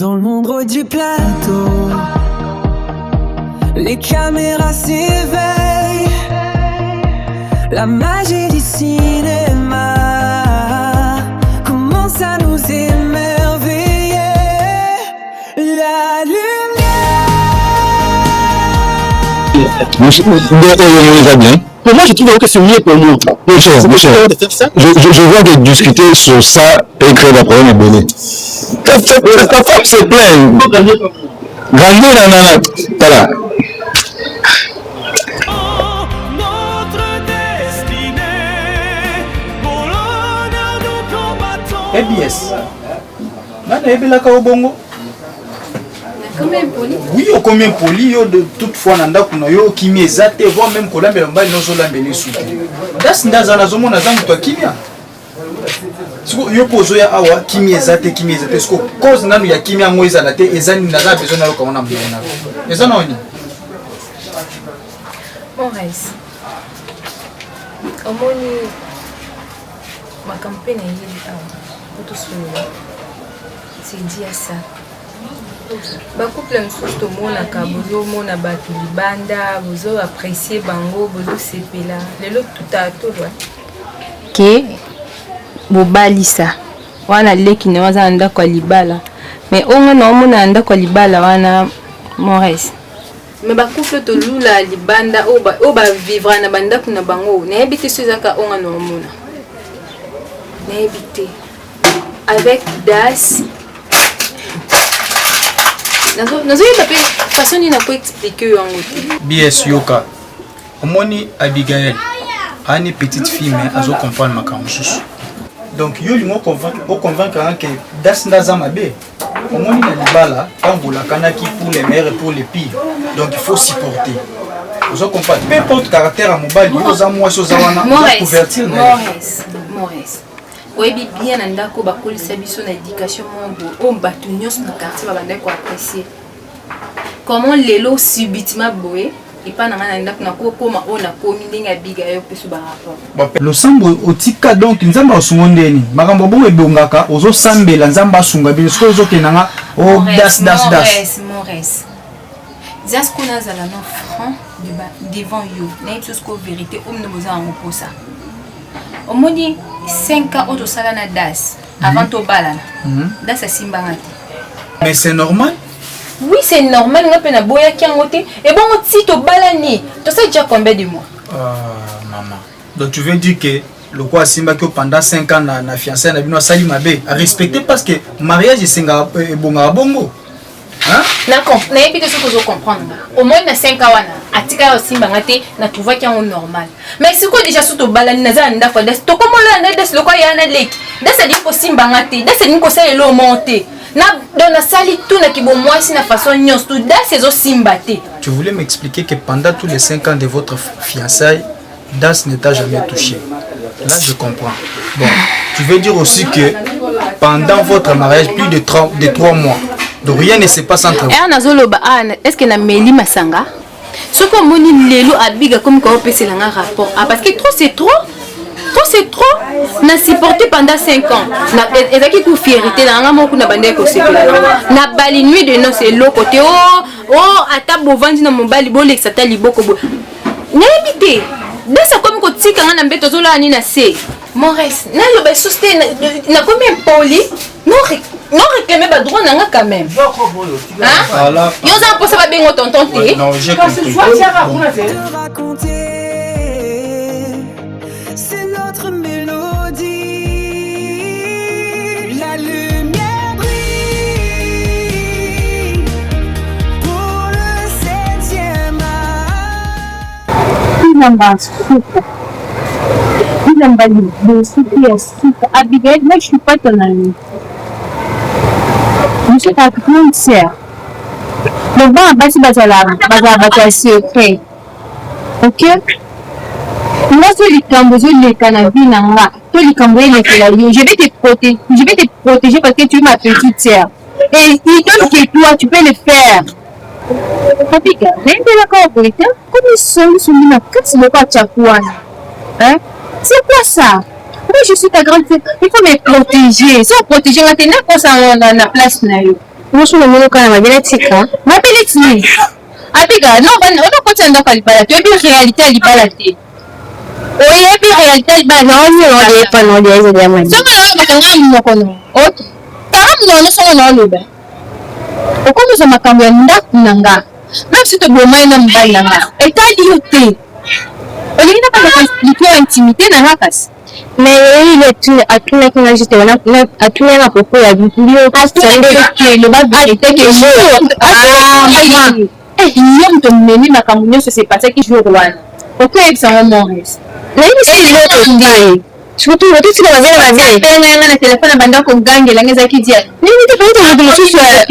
Dans le monde du plateau, les caméras s'éveillent, la magie du cinéma commence à nous émerveiller. La lumière. Bien. Pour moi, je trouve que c'est mieux pour nous. Je vois que discuter sur ça et créer des problèmes abonnés. Ta femme se plaint. Grandir, voilà. ABS. Oui, au combien poli, de toutefois, nanda kuna yo kimi ezate, voire même kola mbelamba nozo la mbele souki. Das ndaza na zomo na zangu to kimia. Siko yo pozo ya awa kimi ezate siko cause nanu ya kimia ngo ezala te ezani naza besoin na yo kona mbele na. Ezana oni. Maurice. Omoni ma campagne est là. Pour tout soulever. C'est dit à ça. Couple msusu tomonaka bozomona bato libanda bozo apprécier bango bozo sepela lelo tutatolwa ke bobalisa wana leki ne waza ndako libala mais onga na omona ndako libala wana Maurice mais couple to lula libanda o ba vivre na bandako na bango na habite sezaka onga na omona na habite avec Das. Façon il n'a pas expliqué en BS Yoka. Omoni Abigail. Anne petite fille mais azo comprendre ma camus. Donc yo lingo convaincre que Das Nazamabe. Omoni na libala tambola kanaki pour les mères et pour les pires. Donc il faut supporter. Vous comprenez peu importe caractère à mobile yo za moi so za wana couverture Maurice. Oyebi bien ndako bakolisa biso na éducation mongo o bato nyos na quartier babanda ko apprécier comment lelo subitement boé et pas na ndako na ko koma ona komi ndinga biga yo peso ba rapport le sambo otika donc nzamba osungondeni makambo bongo ebongaka ozo sambela nzamba asunga biso ozo kenanga o das Maurice Zas qu'on a la non franc devant you na tout vérité om ne boza en posa au moins 5 ans au salana Das avant to balana Das simbangati. Mais c'est normal. Oui, c'est normal on peut na boya ki ngote et bon si to balani to ça déjà combien de mois maman. Donc tu veux dire que le quoi simba que pendant 5 ans na fiancé na bino sali mabe à respecter parce que mariage singa bonga bongo. Hein? D'accord, na épité ce que je comprendre. Au moins na 5 ans wana atika simbangati na trouver ki en normal. Mais c'est quoi déjà sous to balani na za ndako Das to comment là na Das le quoi ya na leki. Das ça dit ko simbangati, Das ni ko sala lo monter. Na dans la salle tout na ki bon moi si na façon nyos tout Das ces simbate. Tu voulais m'expliquer que pendant tous les 5 ans de votre fiançailles, Das ne t'a jamais touché. Là je comprends. Bon, tu veux dire aussi que pendant votre mariage plus de 3 mois, donc rien ne se passe entre vous. Est-ce que na meli masanga? Ce qu'on moni lelo abiga comme quoi pèse un rapport. Ah parce que trop c'est trop. Trop c'est trop. Na supporté pendant 5 ans. Na ezaki ku fierté na nga moko na bande ko sepela. Na bali nuit de noces c'est l'autre côté. Oh ata bovandi na mobali bo lexa ta liboko bo. Na habité. Dès comme ko tika nga na mbeto zola ni na se. Maurice, na lo ba susté na combien poli? Non réclamer ba droit nanga quand même. Hein? Yo za pour ça ba bengo tonton té. Non, j'ai compris. C'est notre mélodie. La lumière brille pour le 7e art. Abigail, moi je suis pas ton amie. Je suis ta grande sœur. Donc bon, basi bazala secret. Ok? Moi je vais te protéger parce que tu es ma petite sœur. Et il donne que toi, tu peux le faire. Abigail, comme ils sont hein? C'est quoi ça? Moi je suis ta grande sœur. Il faut me protéger. Sans protéger, maintenant, quand ça on a la place. Moi, je suis le cas de ma belle-tika. Ma belle-tika. Abiga, non, on a continué à parler de la réalité à l'ibalaté. Oui, et puis réalité à l'ibalaté, on est pas non, des éléments. Ça va, on a une mokono. Ok. Par exemple, nous sommes dans le bain. Au cours de ma caméra, nanga. Même si tu es bon, il nanga. Et t'as dit, ok. On est pas de intimité dans la casse. Mais il est à tout le monde qui a tout le monde pour la vidéo. Le bas était que je il y a un menu ma caméra c'est passé qui joue au roi. Pourquoi est-ce un moment reste? Là il c'est l'autre gars. Surtout si la vie téléphone abanda ko gange la ngeza kidia. Nini tofauti na mtu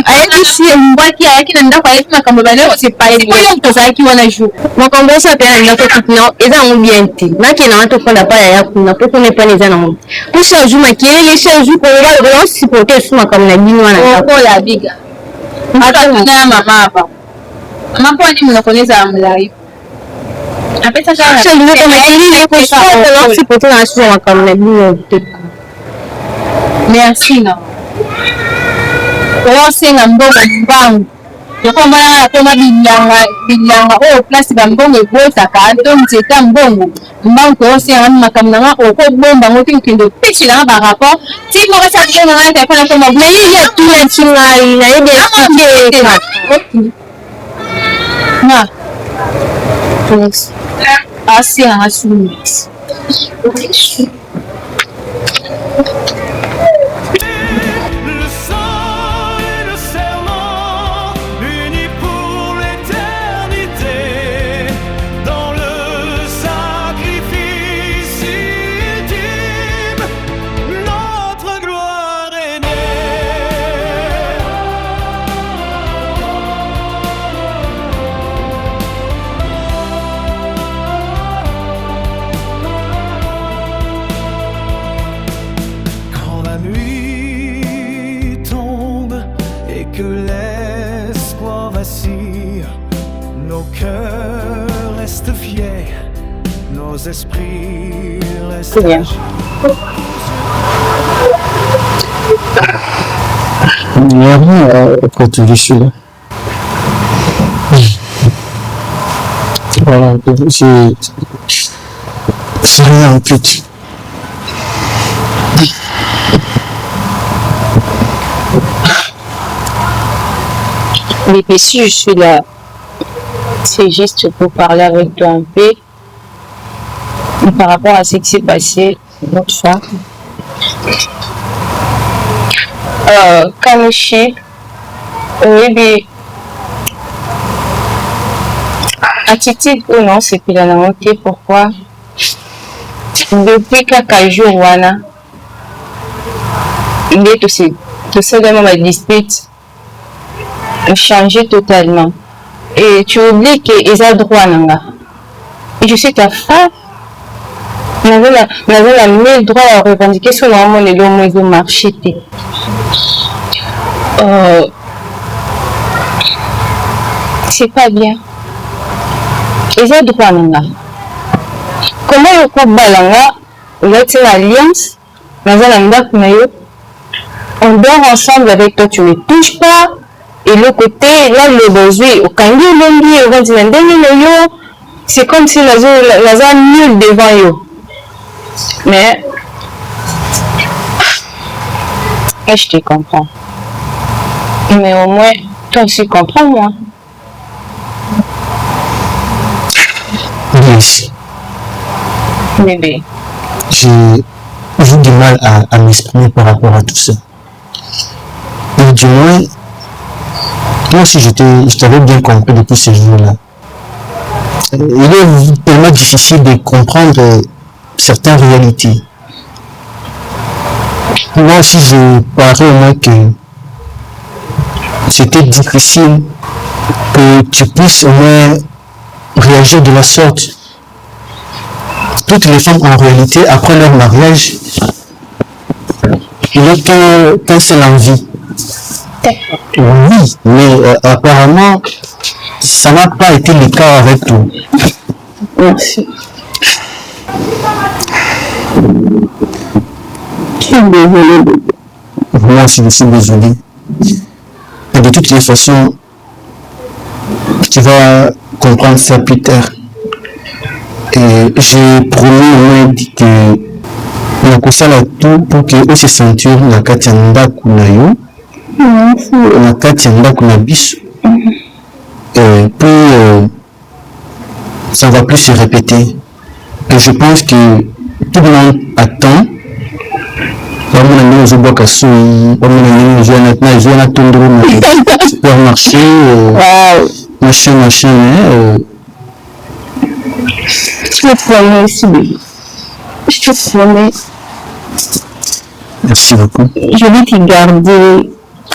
ayaki si mbaki ayaki na ndako ayaki na kambo bale c'est pas il faut mtu zaki wana jour. Makambo sa pia ndako kitno eza ngumbienti. Maki na watu kwenda pale ya kuna poko ne pale eza na ngumbi. Kisha juma kiele kisha juma kwa wale sipote suma kama na bini wana. Kwa la biga. Hata kuna mama hapa. Mama kwa nini mnakoneza amlai? Apesa kama sasa ndio kama ile kwa sababu sipote na suma kama na bini. Merci non. Osenga mbongo mbangu. Yoko mwana koma binyanga o place ba mbongo ebota ka ndo nzeta mbongo. Mbangu osenga makamna oko bomba ngoti ukindo pechi na ba rapport. Ti mo sa kena na ta kona koma mais il y a tout la chingai na ebe ya. Na. Thanks. Asi asumi. C'est bien. Il n'y a rien quand je suis là. Voilà, c'est rien en plus. Mais puis si je suis là, c'est juste pour parler avec toi un peu. Par rapport à ce qui s'est passé l'autre fois. Kamichi, oui, mais attitude ou non, c'est qu'il en a monté. Pourquoi? Depuis quelques jours, Wana, il est aussi tout simplement ma dispute changé totalement. Et tu oublies qu'ils ont droit, Nanga. Et je sais ta femme. Nous avons le droit à revendiquer sur le et le marché. C'est pas bien. Ils ont droit, Nanga. Comment le couple Balanga, il y a une alliance, on dort ensemble avec toi, tu ne touches pas. Et l'autre côté, là, le besoin, au Kangi, c'est comme si la zone nulle devant eux. Mais je te comprends. Mais au moins, toi aussi comprends-moi. Oui. Bébé. J'ai du mal à m'exprimer par rapport à tout ça. Et du moins, moi aussi je t'avais bien compris depuis ce jour-là. Il est tellement difficile de comprendre certaines réalités. Moi aussi je parais au moins que c'était difficile que tu puisses au moins réagir de la sorte. Toutes les femmes en réalité après leur mariage, il n'y a qu'un seul envie. Oui, mais apparemment ça n'a pas été le cas avec toi. Merci. Je suis désolé. Moi aussi je suis désolé. Et de toutes les façons, tu vas comprendre ça plus tard. Et j'ai promis au moins dit que nakosala tout pour que ose sentir na kati ya ndako na yo, na kati ya ndako na biso. Et puis ça ne va plus se répéter. Et je pense que tout le monde attend. Vraiment, nous avons beaucoup de choses. Nous avons tout le supermarché, machin. Je te promets aussi, bébé. Je te promets. Merci beaucoup. Je vais te garder,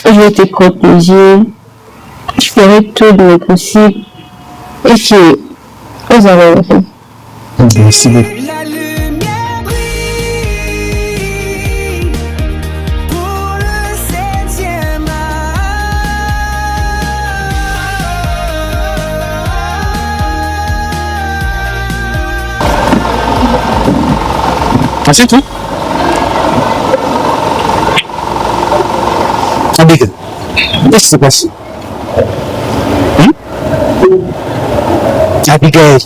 je vais te protéger. Je ferai tout de mon possible. Et que vous allez le faire. Merci beaucoup. La lumière brille pour le 7e Ah, c'est tout? Abigail, qu'est-ce qui se passe? Abigail.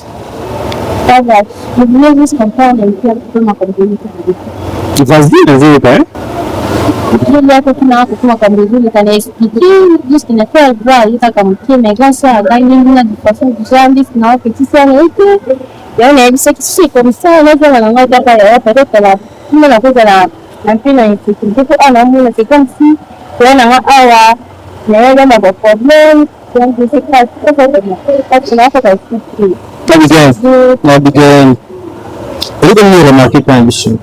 Ça va. Je voulais juste comprendre un peu ma communauté. Tu vas se dire, je vais pas. Je voulais que tu m'as expliqué juste qu'il ne fait pas il t'a comme mais grâce à la ligne de façon de jamais sinon que tu sais que il y a une c'est comme ça là je vais pas peut-être là tu la chose là un peu là c'est c'est comme si tu as un awa mais il y a un problème donc je sais pas tu n'as pas expliqué. Abigail, vous avez remarqué pas un chose.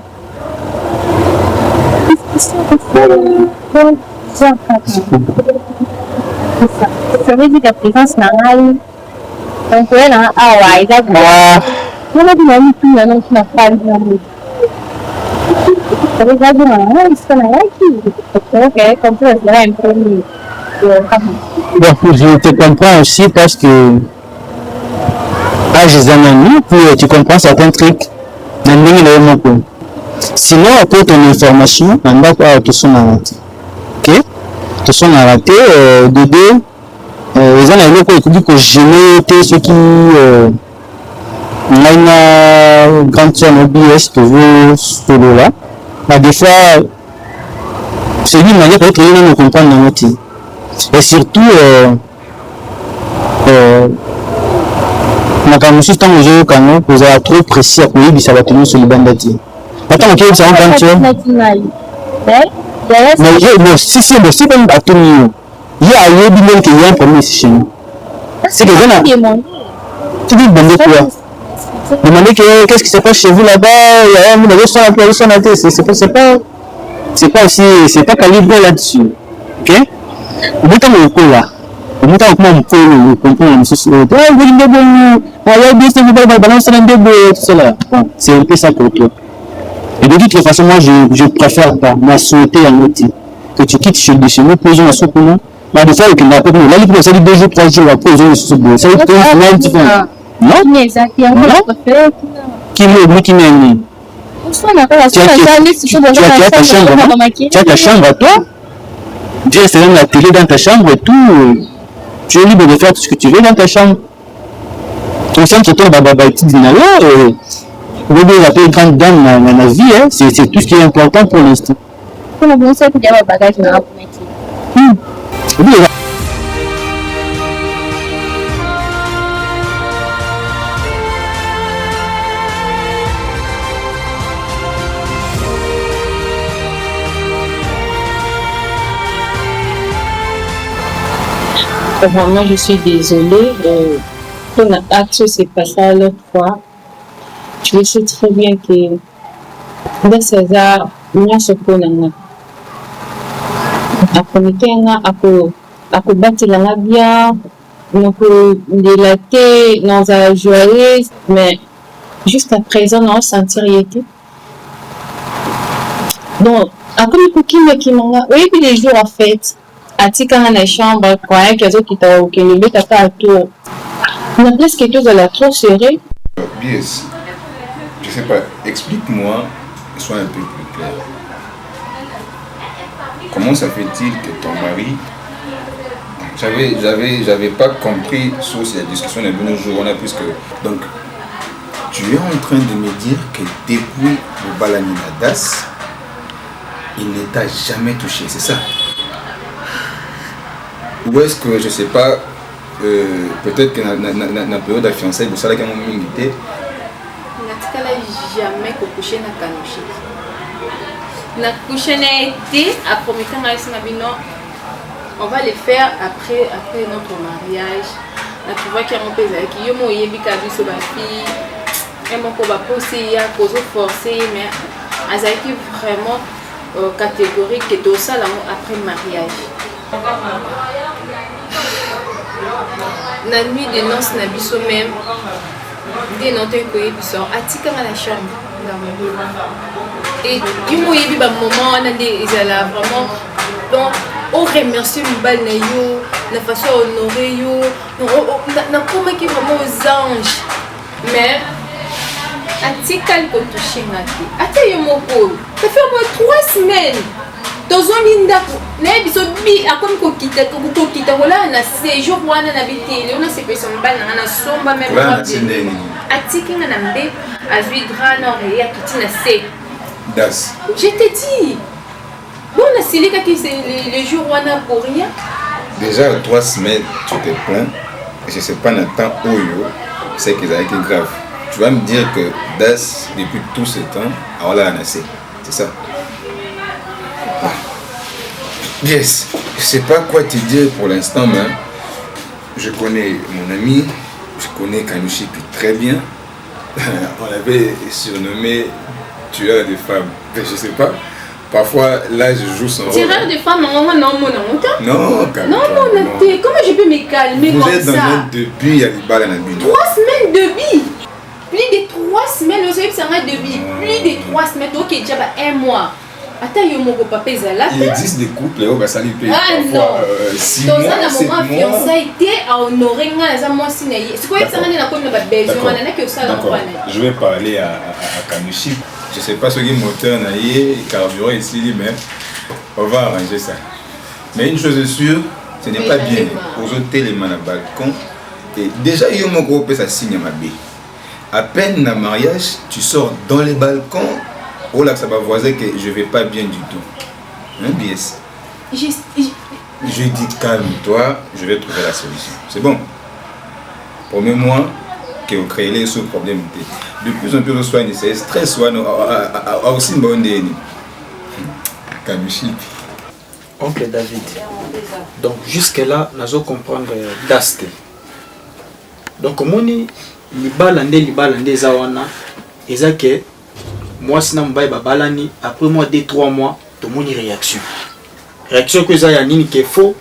Ça veut dire que la présence n'a rien. Donc, elle a un awa, exactement. On a dit que nous avons pas de monde. Ça veut dire que nous avons ok, comme ça, c'est un peu mieux. Bon, je te comprends aussi parce que j'ai un ami, puis tu comprends certains trucs. Sinon, après ton information, on va pas tout son raté. Ok? Tout son raté, de deux, les gens qui disent que je n'ai ceux qui ont une grande chaîne OBS que vous solo là. Des fois, c'est lui manière peut-être qu'il ne comprend pas. Et surtout, makambo mosusu ntango ozoyokanga kozala trop précis ya koyebisa bato nyonso libanda te ata mokeyebisa ngo kanti si mpe atomi yo ye ayebi ndenge ke ya premier chez nous c'est que eza na tu dis bande quoi demandez que qu'est-ce qui se passe chez vous là-bas vous n'avez te c'est pas aussi c'est pas calibré là-dessus ok obutango lokola omuta kuma mukolo comprendre mosusu oyo c'est un peu ça pour toi et de toute façon moi je préfère pas ma souhaiter en oti que tu quittes chez nous posons la soupe non mais de faire que la peuple là il peut ça 2 jours 3 jours après ils ont soupe ça il peut un petit peu non exactement qui m'aime tu as ta chambre à toi tu as même la télé dans ta chambre et tout. Tu es libre de faire tout ce que tu veux dans ta chambre. Ton sang qui tombe à Babaïti Dinalo, vous devez appeler grande dame dans la vie, hein, c'est tout ce qui est important pour l'instant. Comment vous savez qu'il y a un bagage dans la politique? Vraiment, je suis désolée. Ton acte s'est passé l'autre fois. Je sais très bien que dans César, nous sommes akobatela bien, dilater, nous a joyeux, mais jusqu'à présent, nous sentir été. Donc, après le cooking qui m'a, oui, puis les jours en fait. Atika dans la chambre, quand il y a qui t'a ok, le but à tout. On a presque quelque chose de la trop serré. BS, je sais pas, explique-moi, sois un peu plus clair. Comment ça fait-il que ton mari j'avais pas compris sur la discussion de nos jours, on a plus que. Donc, tu es en train de me dire que depuis le Balani Das, il ne t'a jamais touché, c'est ça? Ou est-ce que, je sais pas, peut-être que dans la période de fiançailles, vous savez qu'il y a un moment limité. Je n'ai jamais couché na Kanouchi. Na couché na été à promettre on va le faire après notre mariage. Na tu vois qu'il y a mon père qui yo mo yebi kabiso ba fille et mon ko ba poser ya kozo forcer mais azaki vraiment catégorique que tout ça là après mariage. La nuit de noces na biso même des notes que biso atika na la chambre et du mo yebi ba moment on a des ils là vraiment donc on remercie le bal na yo la façon honorer yo na comme qui vraiment aux anges mais atika le toucher ngati ata yo moko ça fait au moins 3 semaines tozolinda na biso bi akomi kokita kola na séjour wana na bitele ona sepesa mbala na somba même atiki nga na mbe azwi dra na oreille akiti na se Das. Je t'ai dit bon na silika ki c'est le jour wana pour rien. Déjà 3 semaines tu te plains et je sais pas Nathan Oyo c'est que ça a été grave. Tu vas me dire que Das depuis tout ce temps a la naissé. C'est ça? Yes, je sais pas quoi te dire pour l'instant, mais je connais mon ami, je connais Kanouchi très bien. On l'avait surnommé tueur de femmes. Je sais pas, parfois là je joue son rôle. Tueur de femmes, non, non, comment je peux me calmer vous comme êtes dans ça? un début, il y a des balles à la bille. 3 semaines de vie. Plus de 3 semaines, vous savez que c'est un de vie. Plus de 3 semaines, ok, déjà 1 mois. Attends, il existe des couples où ça lui paye parfois 6 mois, 7 mois. D'accord, je vais parler à Kanouchi. Je ne sais pas ce qui est moteur, carburant ici, mais on va arranger ça. Mais une chose est sûre, ce n'est pas bien. Aux autres éléments à balcon. Et déjà, il y a mon groupe, ça signe ma baie. À peine dans le mariage, tu sors dans les balcons. Oh là, ça va voisin que je vais pas bien du tout. Hein, BS? Je dis calme-toi, je vais trouver la solution. C'est bon? Promets-moi que vous créez ce problème. De plus en plus, on soigne, c'est stress, aussi une bonne idée. Kanouchi. Oncle David. Donc jusque-là, nous allons comprendre Daste. Donc, moni libalande zawana, ezake. Moi, si je suis balani, après moi 2-3 mois, tout le monde a réaction. Réaction que ça y a nini qui est faux.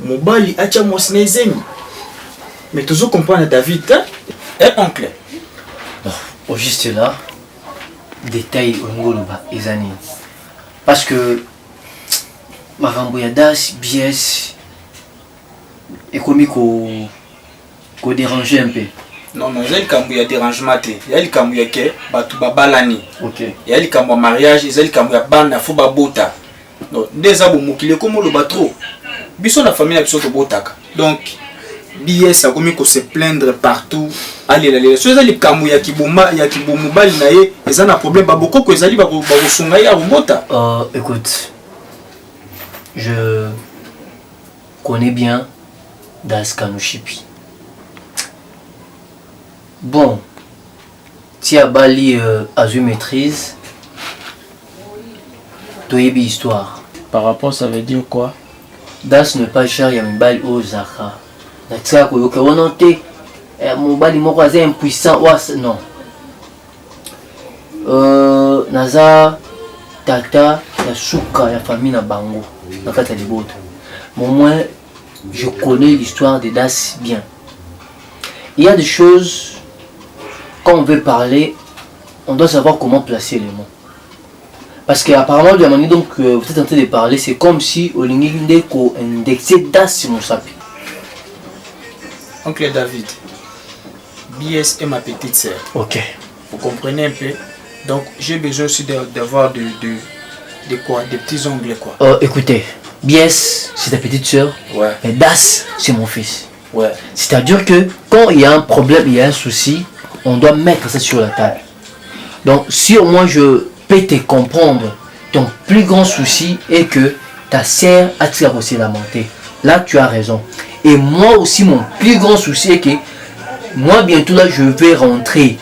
Mon bali a déjà moi snezemi. Mais toujours comprendre David, hein? Et oncle. Au juste là, détail au ngoloba ezani. Parce que ma ramboya das bies et comme qu'on déranger un peu. Non, il y a le dérangement, il y a le qui balani. Ok. Il y a le mariage, il y a le banda, faut bota. Donc, des abos qui le comme le batro. Bisson la famille a besoin de botaka. Donc, BS ça comme qu'on se plaindre partout. Allez, so les kamouya qui bomba, ya qui bomubali naé, ils ont un problème baboko que ezali ba sunga ya bota. Écoute, je connais bien Das Kanouchi. Bon, si à Bali a eu maîtrise, tu as une histoire. Par rapport, ça veut dire quoi? Das n'est pas cher, il y a une balle au Zaka. Natsa, on a été, mon bali mon voisin impuissant, non. Naza, Tata, la Souka, la famille na Bango, na Kata de Bote. Moi, je connais l'histoire de Das bien. Il y a des choses. Quand on veut parler, on doit savoir comment placer les mots. Parce qu'apparemment, de la manière dont vous êtes en train de parler, c'est comme si on indexait Das sur mon sapi. Oncle David, BS est ma petite sœur. Ok. Vous comprenez un peu? Donc, j'ai besoin aussi d'avoir de quoi? Des petits ongles quoi. Écoutez, Bies, c'est ta petite soeur. Ouais. Et Das, c'est mon fils. Ouais. C'est-à-dire que quand il y a un problème, il y a un souci, on doit mettre ça sur la table. Donc, si moi je peux te comprendre, ton plus grand souci est que ta sœur a tiré aussi lamenté. Là, tu as raison. Et moi aussi, mon plus grand souci est que moi, bientôt là, je vais rentrer.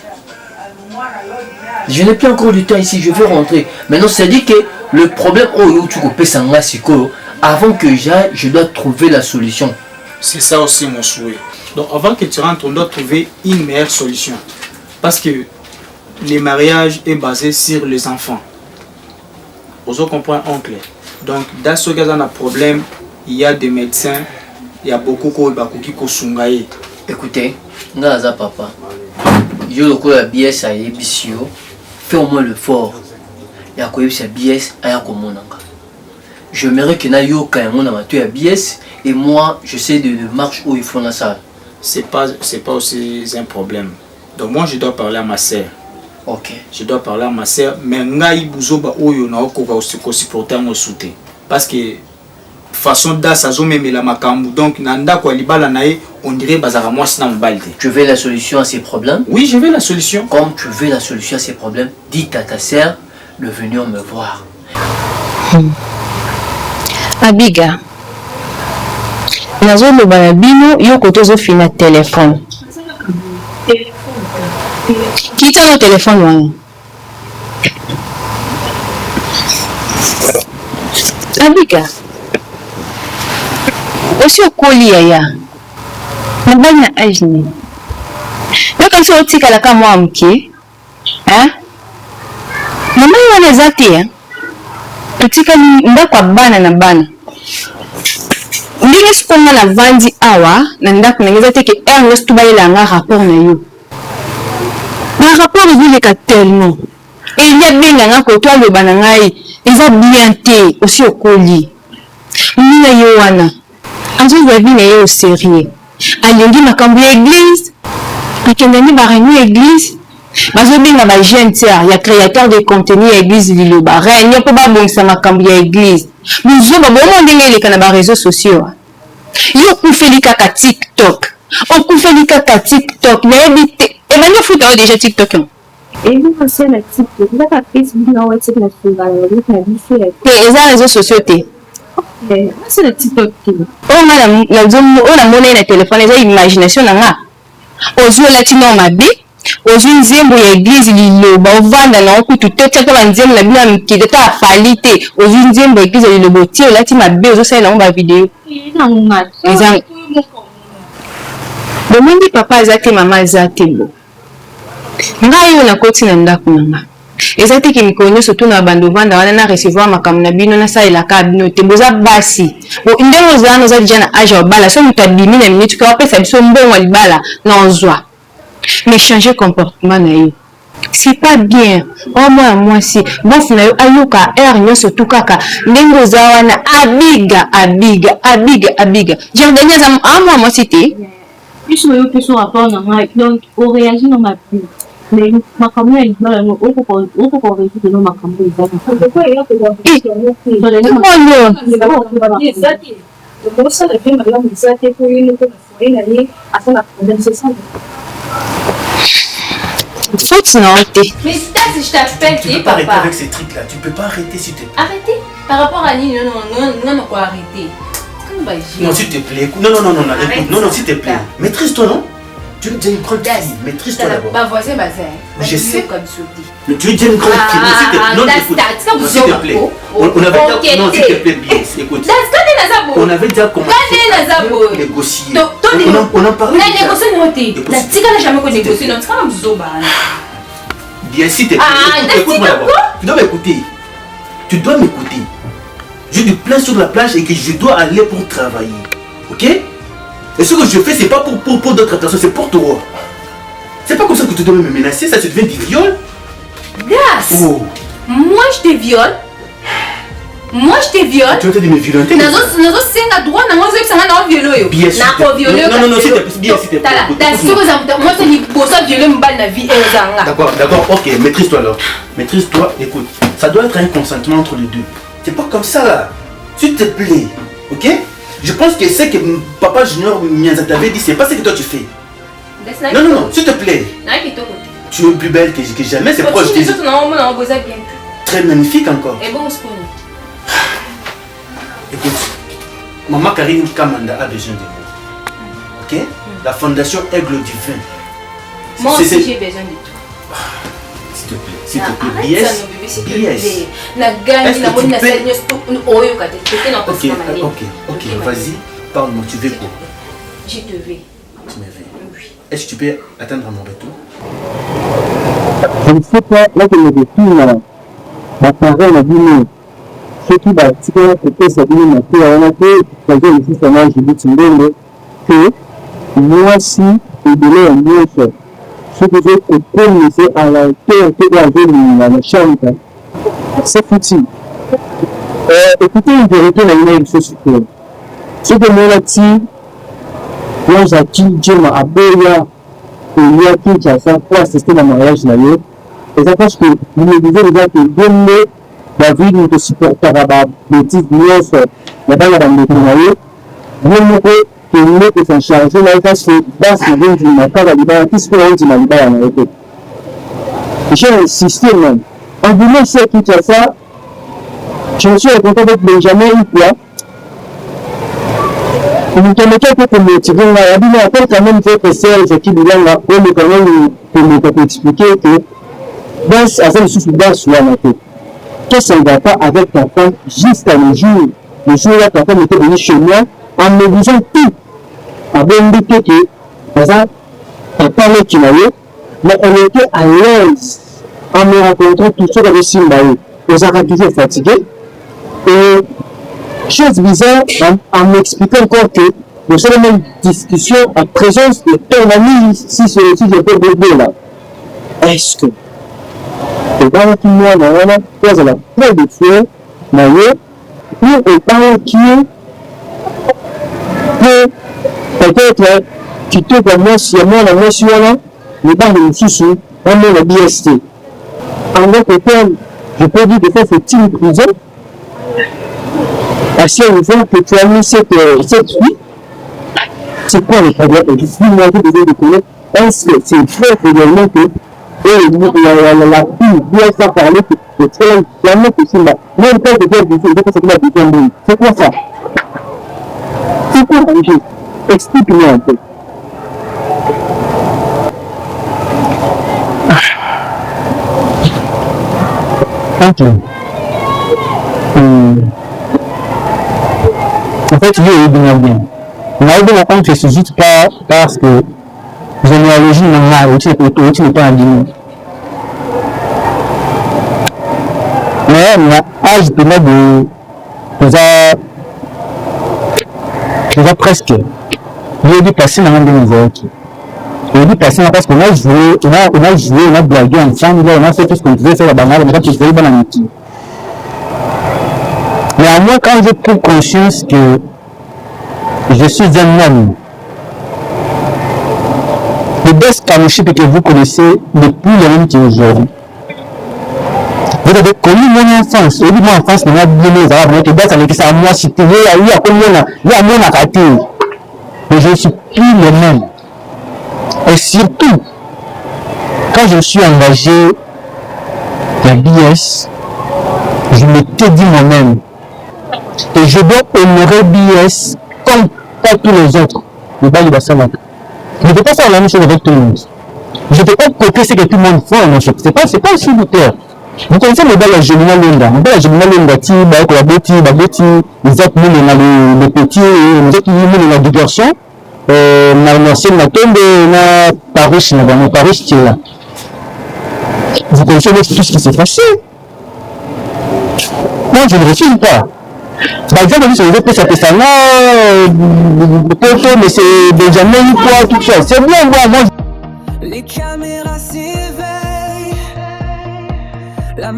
Je n'ai plus encore du temps ici, je vais rentrer. Maintenant, c'est-à-dire que le problème, avant que j'aille, je dois trouver la solution. C'est ça aussi mon souhait. Donc avant que tu rentres, on doit trouver une meilleure solution. Parce que le mariage est basé sur les enfants. Vous comprenez, oncle. Donc dans ce cas, on a un problème, il y a des médecins, il y a beaucoup qui sont Écoutez, Ngaza papa, yo loko la bies a ebisio, fais au moins le fort. Ya ko ebisa bies aya ko monanga. Je m'aimerais que na yo ka mon amateur ya bies et moi je sais de marche où il faut dans ça. C'est pas aussi un problème. Donc moi je dois parler à ma sœur. OK. Je dois parler à ma sœur, mais ngai buzoba oyo na ko va supporter mon soutien parce que façon d'asazo même la makambu donc nanda ko libala nae on dirait bazara moi sina mbalde. Tu veux la solution à ces problèmes? Oui, je veux la solution. Comme tu veux la solution à ces problèmes, dis à ta sœur de venir me voir. Abiga. Nazo loba na bino yo koto zo fina téléphone. Kita no téléphone wana. Abiga. Aussi okoli ya. Mabani na ajni. Yo comme ça otikala ka mwa mke. Hein? Mama wana zati ya. Otika ndako bana na bana. Ndenge sikonga na vandi awa na ndako nangeza teke Ernest tubalela nga rapport na yo. Na rapport ezileka tellement. Et il y a bien nga ko to aloba na ngai eza bien te aussi okoli. Mina yo wana. Azo ya bien na yo sérieux. Alingi makambo ya église. Akendani ba réunion église. Bazo benga ba jeune tiers, ya créateur de contenu ya église liloba. Réunion po ba bongisa makambo ya église. Muzo ba bomo ndenge eleka na ba réseaux sociaux. Yo kufeli kaka TikTok. On kufeli kaka TikTok. Na ebite. Et maintenant futa déjà TikTok. Et vous pensez la TikTok, vous avez Facebook, non, WhatsApp, la Et les réseaux sociaux c'est le TikTok. Oh na mona na téléphone eza imagination na nga. Ozu latino mabe. Ozu nzembo ya église liloba ovanda na okutu totia to banzembo na bina mikide ta falite. Ozu nzembo ya église liloba ti olati mabe ozo sala na ba vidéo. Eza Bomendi papa azate mama azate bo. Ngai yo na koti na ndako nanga. Ezate ki mikonyo surtout na bando vanda wana na recevoir makambo na bino na sala ka bino te boza basi. Bo ndenge ozana za dijana aja bala so mutabimi na minute ka pesa biso mbongo libala na ozwa. Mais changer comportement na yo. C'est pas bien. Au moi si bon funa yo ayoka nyo surtout kaka ndenge ozawana abiga. J'organise à moi c'était Plus on peut son rapport donc on réagit dans ma vie. Mais ma caméra est là, on peut résoudre dans ma caméra. Pourquoi il y a que faute non. Mais si je t'appelle, tu peux pas arrêter avec ces trucs là, tu peux pas arrêter s'il te plaît. Arrêter? Par rapport à Nini, non, quoi arrêter? Non, s'il te plaît, écoute. Non, écoute. Non, s'il te plaît. Maîtrise-toi, non? Tu es déjà une grande fille. Maîtrise-toi d'abord. Ma voisine, je sais. Mais tu es déjà une grande fille. Non, s'il te plaît. On avait déjà. Non, s'il te plaît, bien. Écoute. On avait déjà commencé à négocier. On en parlait. Bien, s'il te plaît. Écoute-moi d'abord. Tu dois m'écouter. J'ai du plein sur la plage et que je dois aller pour travailler. Ok? Et ce que je fais, c'est pas pour d'autres personnes, c'est pour toi. C'est pas comme ça que tu dois me menacer, ça devient du viol. Gas! Oh. Moi je te viole. Tu vas te dire me violenter. Bien sûr. Non, D'accord, ok, maîtrise-toi alors. Maîtrise-toi, écoute. Ça doit être un consentement entre les deux. C'est pas comme ça là. S'il te plaît, ok? Je pense que ce que Papa Junior Miyazaki t'avait dit, c'est pas ce que toi tu fais. Non, non, non, s'il te plaît. Tu es plus belle que jamais, c'est proche. Très magnifique encore. Écoute, Maman Karine Kamanda a besoin de vous. Ok? La fondation Aigle Divin. Moi aussi j'ai besoin de toi. S'il te plaît, s'il te plaît. Ok, vas-y, parle-moi, tu veux quoi? Je te veux. Tu me veux? Oui. Est-ce que tu peux attendre mon retour? Je ne sais pas, là que le retour, ma parole a dit non. Ceux qui battent, c'est que ça dit non, on a fait, quelqu'un ici, ça m'a dit que moi aussi, et de là, mieux fait. Ce que j'ai commisé à la terre que j'avais dans la chambre, c'est foutu. Écoutez, une vérité, la une chose super. Ce que moi, là, moi, j'ai dit, à Boya, il y a qui a ça pour assister à mariage là. Et ça parce que vous me disiez déjà que donner David nous supporter à la bêtise, nous il n'y a pas la bande de mariage. Vous me dites que nous que ça change là parce que dans ce monde il n'y a pas la liberté, qui se fait on dit la liberté. J'ai insisté même. En disant ce qui a ça, je me suis rencontré avec Benjamin une fois. Vous me permettez que vous me tirez là, il m'a appelé quand même votre sœur, c'est qui vient là, pour me quand même pour expliquer que dans ce dans là que ça ne va pas avec ta femme jusqu'à le jour où ta femme était venue chez moi en me disant tout. En indiqué que, par exemple, elle parlait tu m'as mais elle était à l'aise en me rencontrant tout ça avec Simbaï. Aux arabes toujours fatigués. Et chose bizarre, en m'expliquant encore que nous sommes en discussion en présence de ton ami si sur le sujet de bébé là. Est-ce que le parent qui moi dans la pose à la fin de feu, ou le parent qui peut peut-être qui te comme moi si moi la moi sur là, le parent de sous on met la BST. En d'autres termes, je peux dire que ça c'est une prison. Parce qu'on voit que tu as mis cette fille, c'est quoi le problème? Et je suis moi qui besoin de connaître, est-ce que c'est vrai réellement que la fille doit faire parler que c'est vraiment possible. Même quand je dis que c'est quoi ça? C'est quoi la chose? Explique-moi un peu. Ok. En fait, il est bien. On a eu bien compte que c'est juste pas parce que généalogie n'a aussi n'est pas un dîner. Mais on a âge de déjà presque. Il est passé dans le monde. Il est passé parce qu'on a joué, on a blagué ensemble, on a fait tout ce qu'on pouvait faire la banane, on a fait une bonne amitié. Mais à moi, quand j'ai pris conscience que je suis un homme, le best camouflage que vous connaissez depuis le même qui est aujourd'hui. Vous avez connu mon enfance. Au début, mon enfance, on a bien les arabes, on a été avec ça à moi, c'était il y a mon raté. Mais je ne suis plus le même. Et surtout, quand je suis engagé la BS, je m'étais dit moi-même, et je dois honorer BS comme pas tous les autres. Le bal de Salak. Je ne peux pas faire la même chose avec tout le monde. Je ne peux pas copier ce que tout le monde fait. C'est pas aussi l'auteur. Vous connaissez le bal de Gemina Lenda. Le bal de Gemina Lenda, les autres, le petit, les autres, la diversion. L'ancienne, la tombe, la Paris, la Paris, qui est là. Vous connaissez tout ce qui s'est passé. Moi, je ne refuse pas. Par exemple, sur les autres, ça fait ça là, mais c'est Benjamin, quoi, tout ça. C'est bien, moi. Les caméras s'éveillent, la